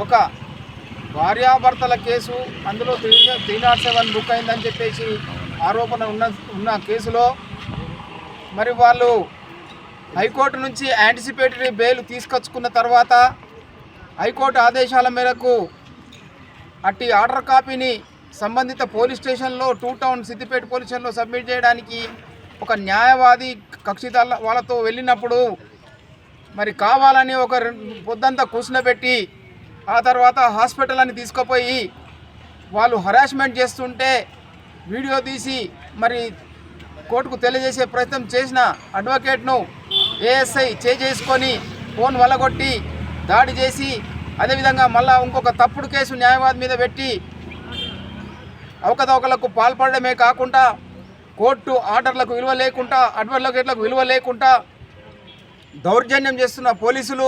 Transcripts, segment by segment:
ఒక భార్యాభర్తల కేసు, అందులో 307 బుక్ అయిందని చెప్పేసి ఆరోపణ ఉన్న కేసులో మరి వాళ్ళు హైకోర్టు నుంచి యాంటిసిపేటరీ బెయిల్ తీసుకొచ్చుకున్న తర్వాత హైకోర్టు ఆదేశాల మేరకు అట్టి ఆర్డర్ కాపీని సంబంధిత పోలీస్ స్టేషన్లో 2 టౌన్ సిద్దిపేట పోలీస్ స్టేషన్లో సబ్మిట్ చేయడానికి ఒక న్యాయవాది కక్షిదారుల వాళ్ళతో వెళ్ళినప్పుడు మరి కావాలని ఒక పొద్దంతా కూర్చునబెట్టి ఆ తర్వాత హాస్పిటల్ అని తీసుకుపోయి వాళ్ళు హరాస్మెంట్ చేస్తుంటే వీడియో తీసి మరి కోర్టుకు తెలియజేసే ప్రయత్నం చేసిన అడ్వకేట్ను ఏఎస్ఐ చేసుకొని ఫోన్ వల్లగొట్టి దాడి చేసి అదేవిధంగా మళ్ళా ఇంకొక తప్పుడు కేసు న్యాయవాది మీద పెట్టి అవకతవకలకు పాల్పడమే కాకుండా కోర్టు ఆర్డర్లకు విలువ లేకుండా అడ్వకేట్లకు విలువ లేకుండా దౌర్జన్యం చేస్తున్న పోలీసులు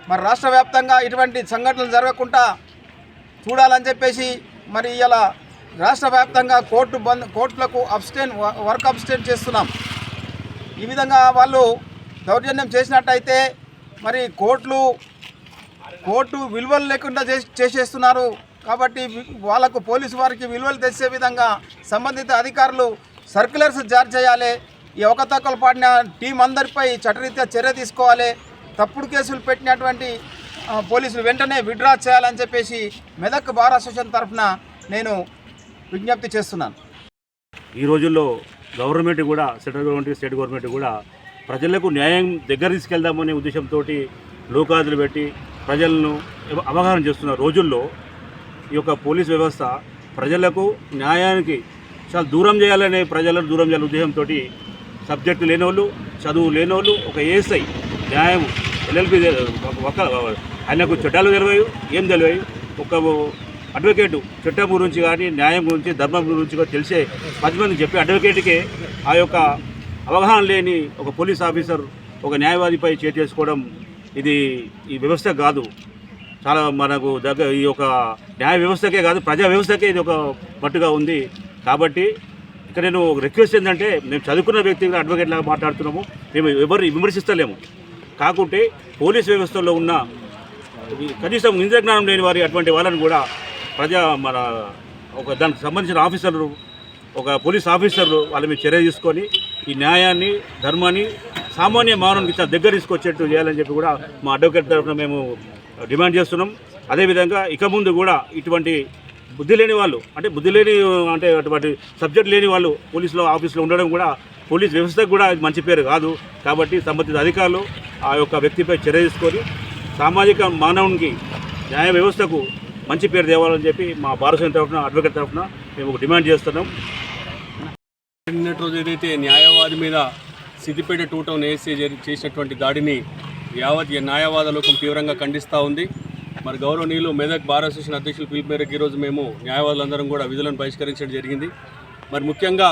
మరి రాష్ట్ర వ్యాప్తంగా ఇటువంటి సంఘటనలు జరగకుండా చూడాలని చెప్పేసి మరి ఇలా రాష్ట్ర వ్యాప్తంగా కోర్టులకు వర్క్ అబ్స్టెంట్ చేస్తున్నాం. ఈ విధంగా వాళ్ళు దౌర్జన్యం చేసినట్టయితే మరి కోర్టు విలువలు లేకుండా చేసేస్తున్నారు. కాబట్టి వాళ్ళకు పోలీసు వారికి విలువలు తెచ్చే విధంగా సంబంధిత అధికారులు సర్క్యులర్స్ జారీ చేయాలి. ఈ అవకతవకలు పాడిన టీం అందరిపై చట్టరీత్యా చర్య తీసుకోవాలి. తప్పుడు కేసులు పెట్టినటువంటి పోలీసులు వెంటనే విత్డ్రా చేయాలని చెప్పేసి మెదక్ బార్ అసోసియేషన్ తరఫున నేను విజ్ఞప్తి చేస్తున్నాను. ఈ రోజుల్లో గవర్నమెంట్ కూడా సెంట్రల్ గవర్నమెంట్, స్టేట్ గవర్నమెంట్ కూడా ప్రజలకు న్యాయం దగ్గర తీసుకెళ్దామనే ఉద్దేశంతో లోకాదులు పెట్టి ప్రజలను అవగాహన చేస్తున్న రోజుల్లో ఈ యొక్క పోలీస్ వ్యవస్థ ప్రజలకు న్యాయానికి చాలా దూరం చేయాలనే ప్రజలను దూరం చేయాలనే ఉద్దేశంతో సబ్జెక్టు లేని వాళ్ళు, చదువు లేని వాళ్ళు, ఒక ఏఎస్ఐ న్యాయం ఎల్ఎల్బి ఆయనకు చట్టాలు తెలియవు, ఏం తెలియవు, ఒక అడ్వకేటు చట్టం గురించి కానీ న్యాయం గురించి ధర్మం గురించి కూడా తెలిసే 10 మందికి చెప్పి అడ్వకేట్కే ఆ యొక్క అవగాహన లేని ఒక పోలీస్ ఆఫీసర్ ఒక న్యాయవాదిపై చేసుకోవడం ఇది ఈ వ్యవస్థ కాదు. చాలా మనకు ఈ యొక్క న్యాయ వ్యవస్థకే కాదు ప్రజా వ్యవస్థకే ఇది ఒక మట్టుగా ఉంది. కాబట్టి ఇక్కడ నేను రిక్వెస్ట్ ఏంటంటే, మేము చదువుకున్న వ్యక్తిగా అడ్వకేట్ లాగా మాట్లాడుతున్నాము, మేము ఎవరిని విమర్శిస్తలేము. కాకుంటే పోలీస్ వ్యవస్థలో ఉన్న కనీసం ఇంద్రజ్ఞానం లేని వారి అటువంటి వాళ్ళని కూడా మన ఒక దానికి సంబంధించిన ఆఫీసర్లు, ఒక పోలీస్ ఆఫీసర్లు వాళ్ళ మీద చర్య తీసుకొని ఈ న్యాయాన్ని ధర్మాన్ని సామాన్య మానవునికి చాలా దగ్గర తీసుకొచ్చేట్టు చేయాలని చెప్పి కూడా మా అడ్వకేట్ తరఫున మేము డిమాండ్ చేస్తున్నాం. అదేవిధంగా ఇక ముందు కూడా ఇటువంటి బుద్ధి లేని వాళ్ళు అంటే అటువంటి సబ్జెక్ట్ లేని వాళ్ళు పోలీసులో ఆఫీసులో ఉండడం కూడా పోలీస్ వ్యవస్థకు కూడా మంచి పేరు కాదు. కాబట్టి సంబంధిత అధికారులు ఆ యొక్క వ్యక్తిపై చర్య తీసుకొని సామాజిక మానవునికి న్యాయ వ్యవస్థకు మంచి పేరు తేవాలని చెప్పి మా భారత తరఫున అడ్వకేట్ తరఫున మేము డిమాండ్ చేస్తున్నాం. నిన్నటి రోజు ఏదైతే న్యాయవాది మీద సిద్దిపేట 2 టౌన్ ఏఎస్ఐ చేసినటువంటి దాడిని యావత్ న్యాయవాద లోకం తీవ్రంగా ఖండిస్తూ ఉంది. మరి గౌరవనీయులు మెదక్ బార్ అసోసియేషన్ అధ్యక్షులు పిలుపు మేరకు ఈరోజు మేము న్యాయవాదులందరం కూడా విధులను బహిష్కరించడం జరిగింది. మరి ముఖ్యంగా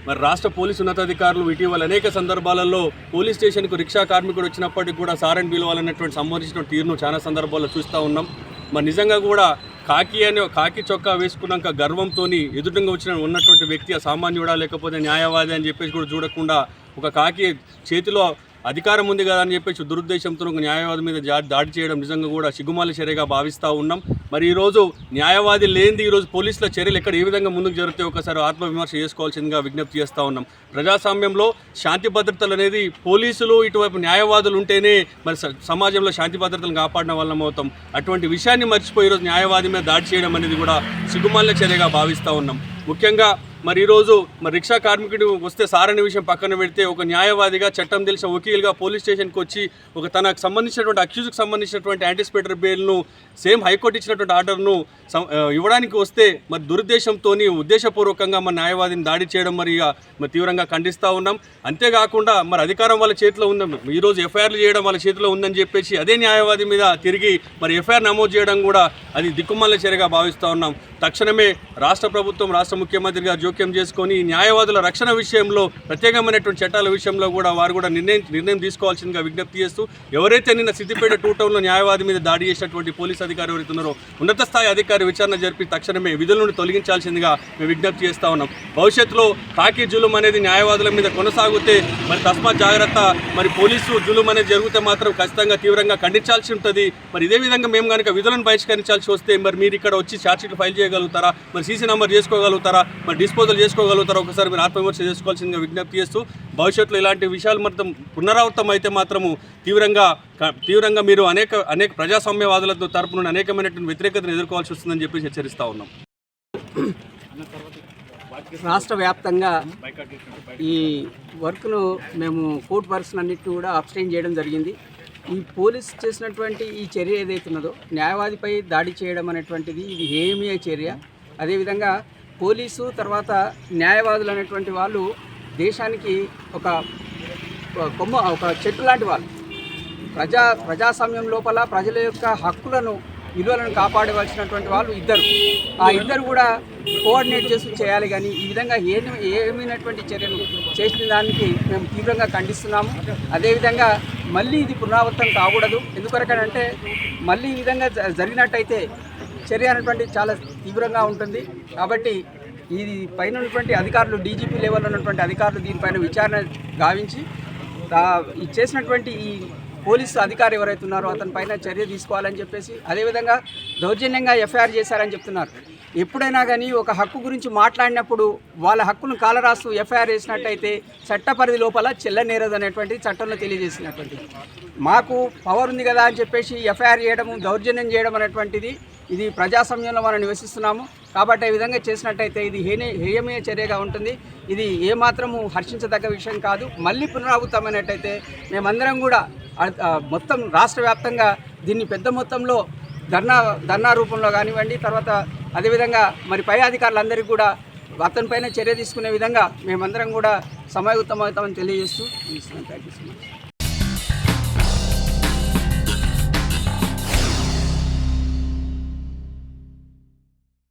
మరి రాష్ట్ర పోలీసు ఉన్నతాధికారులు ఇటీవల అనేక సందర్భాలలో పోలీస్ స్టేషన్కు రిక్షా కార్మికుడు వచ్చినప్పటికీ కూడా సారెంట్ పిలవాలన్నటువంటి సంబంధించిన తీరును చాలా సందర్భాల్లో చూస్తూ ఉన్నాం. మరి నిజంగా కూడా కాకి చొక్కా వేసుకున్నాక గర్వంతో ఎదురుగా ఉన్నటువంటి వ్యక్తి సామాన్యుడా లేకపోతే న్యాయవాది అని చెప్పేసి కూడా చూడకుండా ఒక కాకి చేతిలో అధికారం ఉంది కదా అని చెప్పేసి దురుద్దేశంతో ఒక న్యాయవాది మీద దాడి చేయడం నిజంగా కూడా సిగ్గుమాల చర్యగా భావిస్తూ ఉన్నాం. మరి ఈరోజు న్యాయవాది లేనిది ఈరోజు పోలీసుల చర్యలు ఎక్కడ ఏ విధంగా ముందుకు జరుగుతాయి ఒకసారి ఆత్మవిమర్శ చేసుకోవాల్సిందిగా విజ్ఞప్తి చేస్తూ ఉన్నాం. ప్రజాస్వామ్యంలో శాంతి భద్రతలు అనేది పోలీసులు ఇటువైపు న్యాయవాదులు ఉంటేనే మరి సమాజంలో శాంతి భద్రతలను కాపాడిన వాళ్ళం అవుతాం. అటువంటి విషయాన్ని మర్చిపోయి ఈరోజు న్యాయవాది మీద దాడి చేయడం అనేది కూడా సిగ్గుమాల చర్యగా భావిస్తూ ఉన్నాం. ముఖ్యంగా మరి ఈరోజు మరి రిక్షా కార్మికుడు వస్తే సారని విషయం పక్కన పెడితే ఒక న్యాయవాదిగా చట్టం తెలిసిన వకీల్గా పోలీస్ స్టేషన్కి వచ్చి ఒక తనకు సంబంధించినటువంటి అక్యూజ్కి సంబంధించినటువంటి యాంటిసిపేటరీ బెయిల్ను సేమ్ హైకోర్టు ఇచ్చినటువంటి ఆర్డర్ను ఇవ్వడానికి వస్తే మరి దురుద్దేశంతో ఉద్దేశపూర్వకంగా మన న్యాయవాదిని దాడి చేయడం మరి తీవ్రంగా ఖండిస్తూ ఉన్నాం. అంతేకాకుండా మరి అధికారం వాళ్ళ చేతిలో ఉందని ఈరోజు ఎఫ్ఐఆర్లు చేయడం వాళ్ళ చేతిలో ఉందని చెప్పేసి అదే న్యాయవాది మీద తిరిగి మరి ఎఫ్ఐఆర్ నమోదు చేయడం కూడా అది దిక్కుమాల చర్యగా భావిస్తూ ఉన్నాం. తక్షణమే రాష్ట్ర ప్రభుత్వం రాష్ట్ర రాష్ట్ర ముఖ్యమంత్రి గారు జోక్యం చేసుకొని ఈ న్యాయవాదుల రక్షణ విషయంలో ప్రత్యేకమైనటువంటి చట్టాల విషయంలో కూడా వారు కూడా నిర్ణయం తీసుకోవాల్సిందిగా విజ్ఞప్తి చేస్తూ ఎవరైతే నిన్న సిద్దిపేట 2 టౌన్లో న్యాయవాది మీద దాడి చేసినటువంటి పోలీస్ అధికారి ఎవరైతే ఉన్నారో ఉన్నత స్థాయి అధికారి విచారణ జరిపి తక్షణమే విధుల నుండి తొలగించాల్సిందిగా మేము విజ్ఞప్తి చేస్తూ ఉన్నాం. భవిష్యత్తులో కాకి జులుం అనేది న్యాయవాదుల మీద కొనసాగితే మరి తస్మాత్ జాగ్రత్త. మరి పోలీసు జులుం అనేది జరిగితే మాత్రం ఖచ్చితంగా తీవ్రంగా ఖండించాల్సి ఉంటుంది. మరి ఇదే విధంగా మేము కనుక విధులను బహిష్కరించాల్సి వస్తే మరి మీరు ఇక్కడ వచ్చి ఛార్జ్షీట్లు ఫైల్ చేయగలుగుతారా, మరి సీసీ నెంబర్ చేసుకోగలుగుతారా, మరి డిస్పోజల్ చేసుకోగలుగుతారా, ఒకసారి మీరు ఆత్మవిమర్శ చేసుకోవాల్సిందిగా విజ్ఞప్తి చేస్తూ భవిష్యత్తులో ఇలాంటి విషయాలు మొత్తం పునరావృతం అయితే మాత్రము తీవ్రంగా మీరు అనేక ప్రజాస్వామ్యవాదుల తరపు నుండి అనేకమైనటువంటి వ్యతిరేకతను ఎదుర్కోవాల్సి వస్తుందని చెప్పి హెచ్చరిస్తూ ఉన్నాం. రాష్ట్ర వ్యాప్తంగా ఈ వర్క్ను మేము కోర్టు వర్క్స్ అన్నిటిని కూడా అబ్స్టైన్ చేయడం జరిగింది. ఈ పోలీస్ చేసినటువంటి ఈ చర్య ఏదైతే ఉన్నదో న్యాయవాదిపై దాడి చేయడం అనేటువంటిది ఇది హేయమీయ చర్య. అదేవిధంగా పోలీసు తర్వాత న్యాయవాదులు అనేటువంటి వాళ్ళు దేశానికి ఒక చెట్టు లాంటి వాళ్ళు. ప్రజాస్వామ్యం లోపల ప్రజల యొక్క హక్కులను విలువలను కాపాడవలసినటువంటి వాళ్ళు ఆ ఇద్దరు కూడా కోఆర్డినేట్ చేసి చేయాలి. కానీ ఈ విధంగా ఏమైనటువంటి చర్యలు చేసిన దానికి మేము తీవ్రంగా ఖండిస్తున్నాము. అదేవిధంగా మళ్ళీ ఇది పునరావృతం కాకూడదు. ఎందుకొరకంటే మళ్ళీ ఈ విధంగా జరిగినట్టయితే చర్య అనేటువంటి చాలా తీవ్రంగా ఉంటుంది. కాబట్టి ఇది పైన ఉన్నటువంటి అధికారులు డీజీపీ లెవెల్లో ఉన్నటువంటి అధికారులు దీనిపైన విచారణ గావించి చేసినటువంటి ఈ పోలీసు అధికారి ఎవరైతే ఉన్నారో అతని పైన చర్య తీసుకోవాలని చెప్పేసి, అదేవిధంగా దౌర్జన్యంగా ఎఫ్ఐఆర్ చేశారని చెప్తున్నారు. ఎప్పుడైనా కానీ ఒక హక్కు గురించి మాట్లాడినప్పుడు వాళ్ళ హక్కును కాలరాస్తూ ఎఫ్ఐఆర్ వేసినట్టయితే చట్ట పరిధి లోపల చెల్లనేరదు అనేటువంటిది చట్టంలో తెలియజేసినటువంటిది. మాకు పవర్ ఉంది కదా అని చెప్పేసి ఎఫ్ఐఆర్ చేయడము, దౌర్జన్యం చేయడం అనేటువంటిది ఇది ప్రజాస్వామ్యంలో మనం నివసిస్తున్నాము. కాబట్టి ఈ విధంగా చేసినట్టయితే ఇది హేయమీయ చర్యగా ఉంటుంది. ఇది ఏమాత్రము హర్షించదగ్గ విషయం కాదు. మళ్ళీ పునరావృతమైనట్టయితే మేమందరం కూడా మొత్తం రాష్ట్ర వ్యాప్తంగా దీన్ని పెద్ద మొత్తంలో ధర్నా రూపంలో కానివ్వండి, తర్వాత అదేవిధంగా మరి పై అధికారులందరికీ కూడా అతనిపైన చర్య తీసుకునే విధంగా మేమందరం కూడా సమాయత్తమవుతామని తెలియజేస్తూ థ్యాంక్ యూ సో మచ్.